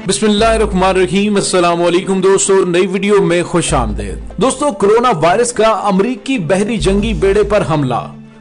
बिस्मिल्लाहिर्रहमानिर्रहीम। अस्सलाम वालेकुम दोस्तों, नई वीडियो में खुश आमदीद। दोस्तों, कोरोना वायरस का अमरीकी बहरी जंगी बेड़े पर हमला।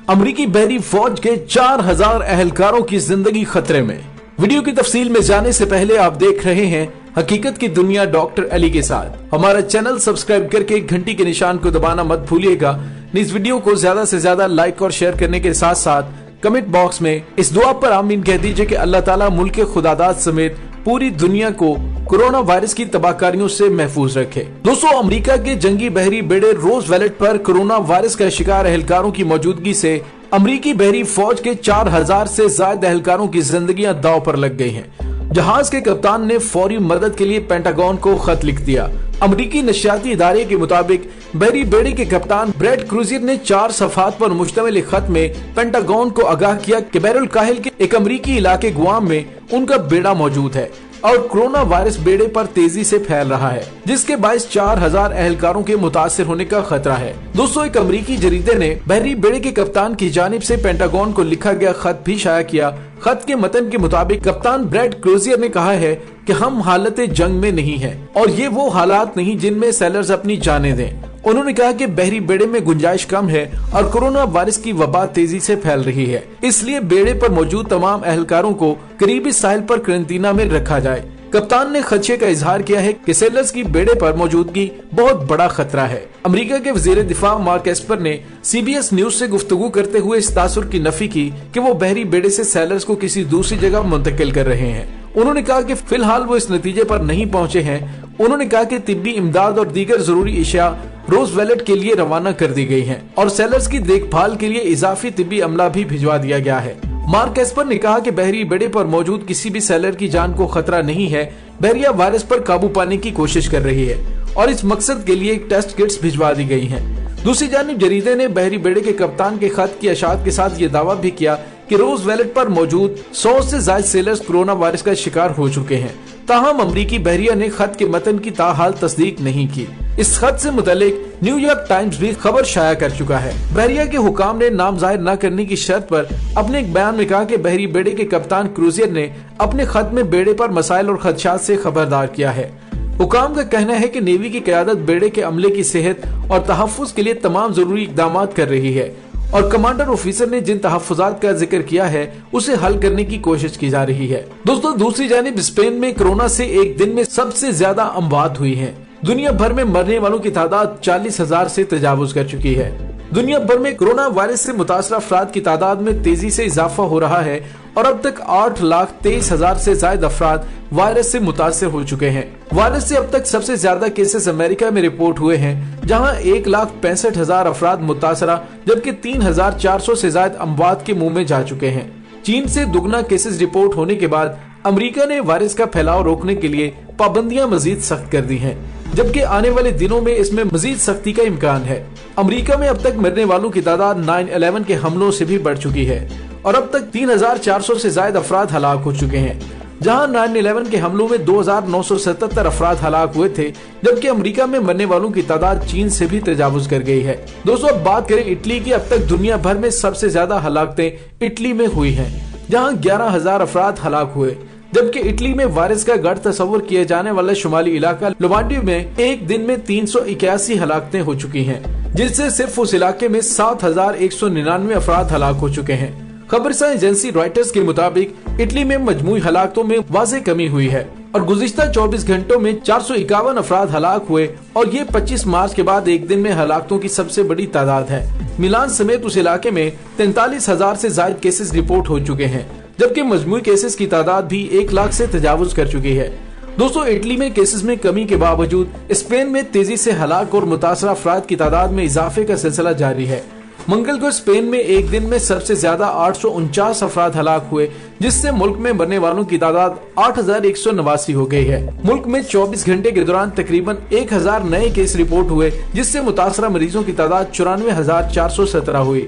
अमरीकी बहरी फौज के 4000 अहलकारों की जिंदगी खतरे में। वीडियो की तफसील में जाने से पहले आप देख रहे हैं हकीकत की दुनिया डॉक्टर अली के साथ। हमारा चैनल सब्सक्राइब करके घंटी के निशान को दबाना मत भूलिएगा। इस वीडियो को ज्यादा से ज्यादा लाइक और शेयर करने के साथ साथ कमेंट बॉक्स में इस दुआ पर आमीन कह दीजिए कि अल्लाह ताला मुल्क खुदादात समेत पूरी दुनिया को कोरोना वायरस की तबाहकारियों से महफूज रखे। दोस्तों, अमेरिका के जंगी बहरी बेड़े रोजवेल्ट पर कोरोना वायरस का शिकार एहलकारों की मौजूदगी से अमेरिकी बहरी फौज के 4000 से ज्यादा एहलकारों की जिंदगियां दांव पर लग गई हैं। जहाज के कप्तान ने फौरी मदद के लिए पेंटागन को खत लिख दिया। अमेरिकी नशियाती इदारे के मुताबिक बहरी बेड़े के कप्तान ब्रैड क्रूजियर ने 4 सफात पर मुश्तमिल खत में पेंटागन को आगाह किया कि बहरुल काहिल के एक अमेरिकी इलाके गुआम में उनका बेड़ा मौजूद है और कोरोना वायरस बेड़े पर तेजी से फैल रहा है, जिसके बायस 4000 अहलकारों के मुतासिर होने का खतरा है। दोस्तों, एक अमेरिकी जरीदे ने बहरी बेड़े के कप्तान की जानिब से पेंटागन को लिखा गया खत भी शाया किया। खत के मतन के मुताबिक कप्तान ब्रैड क्रूजियर ने कहा है कि हम हालत जंग में नहीं हैं और ये वो हालात नहीं जिनमें सेलर्स अपनी जानें दें। उन्होंने कहा कि बहरी बेड़े में गुंजाइश कम है और कोरोना वायरस की वबा तेजी से फैल रही है, इसलिए बेड़े पर मौजूद तमाम अहलकारों को करीबी साहिल पर क्वारंटीना में रखा जाए। कप्तान ने खदशे का इजहार किया है कि सेलर्स की बेड़े पर मौजूदगी बहुत बड़ा खतरा है। अमेरिका के वजीर दिफा मार्क एस्पर ने CBS न्यूज से गुफ्तगू करते हुए इस तासुर की नफी की कि वो बहरी बेड़े से सेलर्स को किसी दूसरी जगह मुंतकिल कर रहे हैं। उन्होंने कहा कि फिलहाल वो इस नतीजे पर नहीं पहुंचे हैं। उन्होंने कहा कि तिब्बी इमदाद और दीगर जरूरी अशिया रोजवेल्ट के लिए रवाना कर दी गई हैं और सेलर्स की देखभाल के लिए इजाफी तिब्बी अमला भी भिजवा दिया गया है। मार्क एस्पर ने कहा कि बहरी बेड़े पर मौजूद किसी भी सेलर की जान को खतरा नहीं है। बहरिया वायरस पर काबू पाने की कोशिश कर रही है और इस मकसद के लिए टेस्ट किट्स भिजवा दी गई हैं। दूसरी जानिब जरीदे ने बहरी बेड़े के कप्तान के खत की अशात के साथ ये दावा भी किया कि रोजवेल्ट पर मौजूद 100 से ज्यादा सेलर्स कोरोना वायरस का शिकार हो चुके हैं। ताहम अमरीकी बहरिया ने खत के मतन की ताहाल तस्दीक नहीं की। इस खत से मुतालिक न्यूयॉर्क टाइम्स भी खबर शाया कर चुका है। बहरिया के हुकाम ने नाम जाहिर न करने की शर्त पर अपने एक बयान में कहा कि बहरी बेड़े के कप्तान क्रूजियर ने अपने खत में बेड़े पर मसाइल और खदशात से खबरदार किया है। हुकाम का कहना है कि नेवी की क़यादत बेड़े के अमले की सेहत और तहफ़्फ़ुज़ के लिए तमाम जरूरी इक़दाम कर रही है और कमांडर ऑफिसर ने जिन तहफ़्फ़ुज़ात का जिक्र किया है उसे हल करने की कोशिश की जा रही है। दोस्तों, दूसरी जानिब स्पेन में कोरोना से एक दिन में सबसे ज्यादा अमवात हुई है। दुनिया भर में मरने वालों की तादाद 40,000 से तजावुज कर चुकी है। दुनिया भर में कोरोना वायरस से मुतासर अफराद की तादाद में तेजी से इजाफा हो रहा है और अब तक 8,23,000 से ज्यादा अफराद वायरस से मुतासर हो चुके हैं। वायरस से अब तक सबसे ज्यादा केसेस अमेरिका में रिपोर्ट हुए हैं, जहां 1,65,000 अफराद मुतासरा जबकि 3,400 से ज्यादा अमवात के मुंह में जा चुके हैं। चीन से दुगना केसेस रिपोर्ट होने के बाद अमेरिका ने वायरस का फैलाव रोकने के लिए पाबंदियां मजीद सख्त कर दी हैं, जबकि आने वाले दिनों में इसमें मजीद सख्ती का इम्कान है। अमेरिका में अब तक मरने वालों की तादाद 9/11 के हमलों से भी बढ़ चुकी है और अब तक 3,400 से ज्यादा अफराद हलाक हो चुके हैं, जहां 9/11 के हमलों में 2,977 अफराद हलाक हुए थे, जबकि अमेरिका में मरने वालों की तादाद चीन से भी तजावुज कर गई है। दोस्तों, अब बात करें इटली की। अब तक दुनिया भर में सबसे ज्यादा हलाकतें इटली में हुई हैं, जहां 11,000 अफराद हलाक हुए, जबकि इटली में वायरस का गढ़ तस्वर किए जाने वाला शुमाली इलाका लोम्बार्डी में एक दिन में 381 हलाकतें हो चुकी हैं, जिससे सिर्फ उस इलाके में 7,199 अफराद हलाक हो चुके हैं। खबरसां एजेंसी रॉयटर्स के मुताबिक इटली में मजमूई हलाकतों में वाज़ेह कमी हुई है और गुज़िश्ता 24 घंटों में 451 अफराद हलाक हुए और ये 25 मार्च के बाद एक दिन में हलाकतों की सबसे बड़ी तादाद है। मिलान समेत उस इलाके में 43,000 से ज्यादा केसेस रिपोर्ट हो चुके हैं, जबकि मजमूई केसेस की तादाद भी 1 लाख से तजावुज कर चुकी है। दोस्तों, इटली में केसेस में कमी के बावजूद स्पेन में तेजी से हलाक और मुतासरा अफराद की तादाद में इजाफे का सिलसिला जारी है। मंगल को स्पेन में एक दिन में सबसे ज्यादा 849 अफराद हलाक हुए, जिससे मुल्क में मरने वालों की तादाद 8,189 हो गई है। मुल्क में 24 घंटे के दौरान तकरीबन 1,000 नए केस रिपोर्ट हुए, जिससे मुतासरा मरीजों की तादाद 94,417 हुई।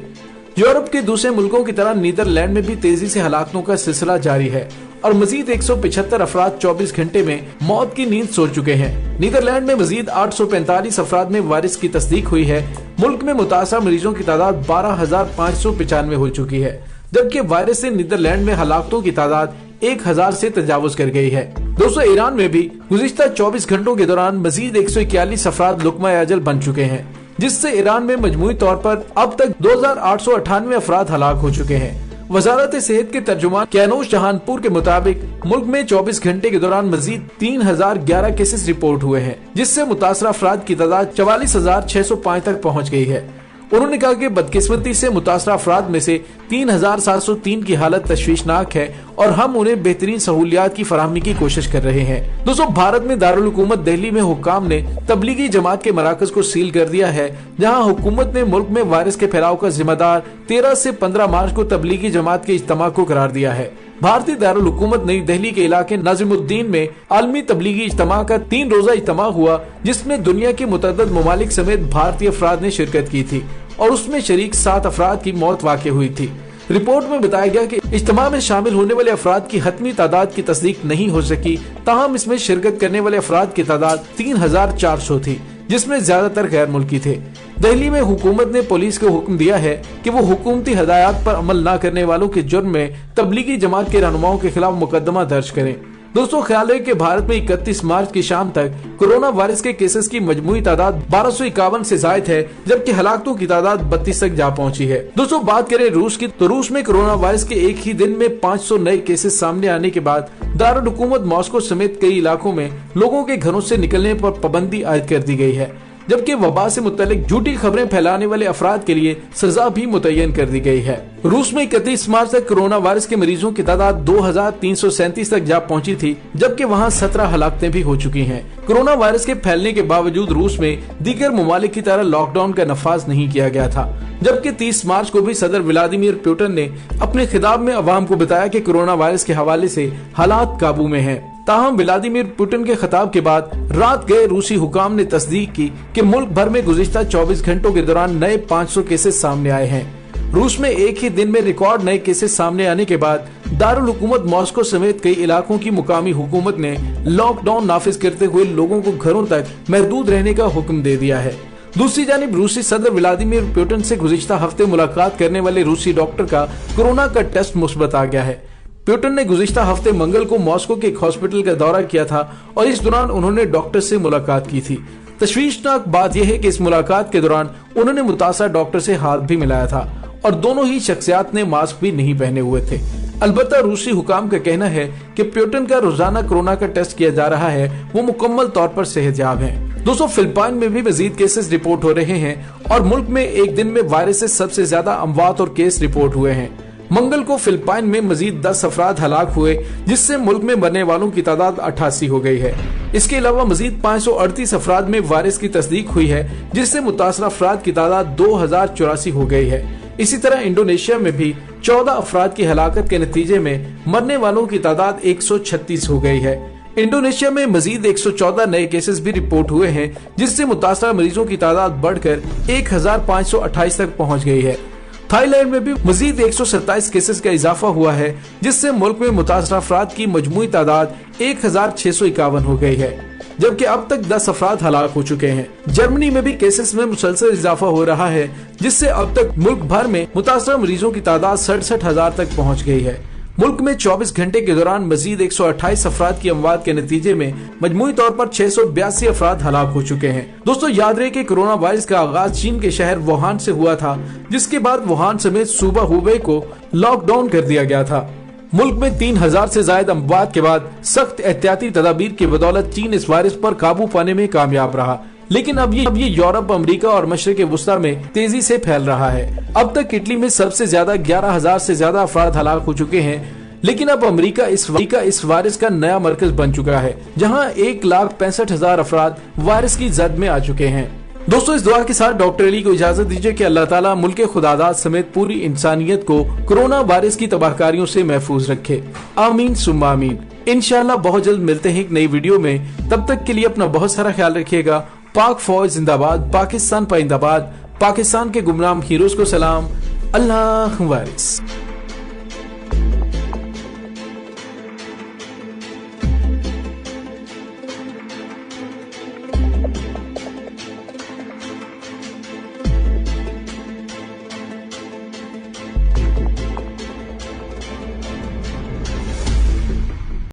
यूरोप के दूसरे मुल्कों की तरह नीदरलैंड में भी तेजी से हलाकतों का सिलसिला जारी है और मजीद 175 अफराद 24 घंटे में मौत की नींद सो चुके हैं। नीदरलैंड में मजीद 845 अफराद में वायरस की तस्दीक हुई है। मुल्क में मुतासरा मरीजों की तादाद 12,595 हो चुकी है, जबकि वायरस से नीदरलैंड में हलाकतों की तादाद 1000 से तजावुज कर गई है। दोस्तों, ईरान में भी गुज़िश्ता 24 घंटों के दौरान मजीद 141 अफराद लुकमा अजल बन चुके हैं, जिससे ईरान में मजमूई तौर पर अब तक 2898 अफराद हलाक हो चुके हैं। वजारत सेहत के तर्जुमान कैनोश जहानपुर के मुताबिक मुल्क में 24 घंटे के दौरान मजीद 3011 केसेस रिपोर्ट हुए हैं, जिससे मुतासरा अफराद की तादाद 44,605 तक पहुँच गई है। उन्होंने कहा कि बदकिस्मती से मुतासरा अफराद में से 3,703 की हालत तशवीशनाक है और हम उन्हें बेहतरीन सहूलियात की फराहमी की कोशिश कर रहे हैं। दोस्तों, भारत में दारुल हुकूमत दिल्ली में हुक्काम ने तबलीगी जमात के मराकज को सील कर दिया है, जहां हुकूमत ने मुल्क में वायरस के फैलाव का जिम्मेदार 13 से 15 मार्च को तबलीगी जमात के इज्तिमा को करार दिया है। भारतीय दारुल हुकूमत नई दिल्ली के इलाके नाजिमुद्दीन में आलमी तबलीगी इज्तिमा का 3 रोजा इज्तिमा हुआ, जिसमें दुनिया के मुतअद्दिद ममालिक समेत भारतीय अफराद ने शिरकत की थी और उसमें शरीक 7 अफराद की मौत वाक़ हुई थी। रिपोर्ट में बताया गया कि इज्तिमा में शामिल होने वाले अफराद की हतमी तादाद की तस्दीक नहीं हो सकी, ताहम इसमें शिरकत करने वाले अफराद की तादाद 3400 थी, जिसमें ज्यादातर गैर मुल्की थे। दिल्ली में हुकूमत ने पुलिस को हुक्म दिया है कि वो हुकूमती हदायत पर अमल न करने वालों के जुर्म में तबलीगी जमात के रहनुमाओं के खिलाफ मुकदमा दर्ज करें। दोस्तों, ख्याल है कि भारत में 31 मार्च की शाम तक कोरोना वायरस के केसेस की मजमूई तादाद 1251 से जायद है, जबकि हलाकतों की तादाद 32 तक जा पहुंची है। दोस्तों, बात करें रूस की, तो रूस में कोरोना वायरस के एक ही दिन में 500 नए केसेस सामने आने के बाद दारुल हुकूमत मॉस्को समेत कई इलाकों में लोगों के घरों से निकलने पर पाबंदी आयद कर दी गई है, जबकि वबा से मुतल्लिक झूठी खबरें फैलाने वाले अफराद के लिए सजा भी मुतय्यन कर दी गई है। रूस में 31 मार्च तक कोरोना वायरस के मरीजों की तादाद 2337 तक जा पहुंची थी, जबकि वहां 17 हलाकतें भी हो चुकी हैं। कोरोना वायरस के फैलने के बावजूद रूस में दीगर ममालिक की तरह लॉकडाउन का नफाज नहीं किया गया था, जबकि 30 मार्च को भी सदर व्लादिमीर पुतिन ने अपने खिताब में अवाम को बताया कि कोरोना वायरस के हवाले से हालात काबू में हैं। ताहम व्लादिमीर पुतिन के खिताब के बाद रात गए रूसी हुकाम ने तस्दीक की कि मुल्क भर में गुज़िश्ता 24 घंटों के दौरान नए 500 केसेस सामने आए हैं। रूस में एक ही दिन में रिकॉर्ड नए केसेस सामने आने के बाद दारुल हुकूमत मॉस्को समेत कई इलाकों की मुकामी हुकूमत ने लॉकडाउन नाफिज करते हुए लोगों को घरों तक महदूद रहने का हुक्म दे दिया है। दूसरी जानिब रूसी सदर व्लादिमीर पुतिन से गुज़िश्ता हफ्ते मुलाकात करने वाले रूसी डॉक्टर का कोरोना का टेस्ट मुस्बत आ गया है। पुतिन ने गुज़िश्ता हफ्ते मंगल को मॉस्को के एक हॉस्पिटल का दौरा किया था और इस दौरान उन्होंने डॉक्टर से मुलाकात की थी। तशवीशनाक बात यह है कि इस मुलाकात के दौरान उन्होंने मुतासरा डॉक्टर से हाथ भी मिलाया था और दोनों ही शख्सियात ने मास्क भी नहीं पहने हुए थे। अलबत्ता रूसी हुकाम का कहना है कि पुतिन का रोजाना कोरोना का टेस्ट किया जा रहा है, वो मुकम्मल तौर पर सेहतयाब हैं। दोस्तों, फिलिपाइन में भी मजीद केसेस रिपोर्ट हो रहे हैं और मुल्क में एक दिन में वायरस से सबसे ज्यादा अमवात और केस रिपोर्ट हुए हैं। मंगल को फिलिपाइन में मजीद 10 अफराद हलाक हुए, जिससे मुल्क में मरने वालों की तादाद 88 हो गई है। इसके अलावा मजीद 538 अफराद में वायरस की तस्दीक हुई है, जिससे मुतासरा अफराद की तादाद 2084 हो गई है। इसी तरह इंडोनेशिया में भी 14 अफराद की हलाकत के नतीजे में मरने वालों की तादाद 136 हो गई है। इंडोनेशिया में मजीद 114 नए केसेस भी रिपोर्ट हुए हैं, जिससे मुतासरा मरीजों की तादाद बढ़कर 1528 तक पहुँच गई है। थाईलैंड में भी मजीद 127 केसेस का इजाफा हुआ है, जिससे मुल्क में मुतासरा अफराद की मजमूई तादाद 1651 हो गई है, जबकि अब तक 10 अफराद हलाक हो चुके हैं। जर्मनी में भी केसेस में मुसलसल इजाफा हो रहा है, जिससे अब तक मुल्क भर में मुतासरा मरीजों की तादाद 67,000 तक पहुँच गई है। मुल्क में 24 घंटे के दौरान मजीद 128 अफराद की अमवात के नतीजे में मजमूई तौर पर 682 अफराद हलाक हो चुके हैं। दोस्तों, याद रहे कि कोरोना वायरस का आगाज चीन के शहर वुहान से हुआ था, जिसके बाद वुहान समेत सूबा हुबे को लॉकडाउन कर दिया गया था। मुल्क में 3000 से ज्यादा अमवात के बाद सख्त एहतियाती तदाबीर की बदौलत चीन इस वायरस पर काबू पाने में कामयाब रहा, लेकिन अब ये यूरोप, अमेरिका और मशरिक वुस्ता में तेजी से फैल रहा है। अब तक इटली में सबसे ज्यादा 11,000 से ज्यादा अफराद हलाक हो चुके हैं, लेकिन अब अमेरिका इस वायरस का नया मरकज बन चुका है, जहां 1,65,000 अफराद वायरस की जद में आ चुके हैं। दोस्तों, इस दुआ के साथ डॉक्टर अली को इजाजत दीजिए कि अल्लाह ताला मुल्क खुदादाद समेत पूरी इंसानियत को कोरोना वायरस की तबाहकारियों से महफूज रखे। आमीन सुम्मा आमीन। इंशाल्लाह बहुत जल्द मिलते हैं एक नई वीडियो में। तब तक के लिए अपना बहुत सारा ख्याल रखिएगा। पाक फौज जिंदाबाद, पाकिस्तान पाइंदाबाद, पाकिस्तान के गुमनाम हीरोज को सलाम। अल्लाह वारिस।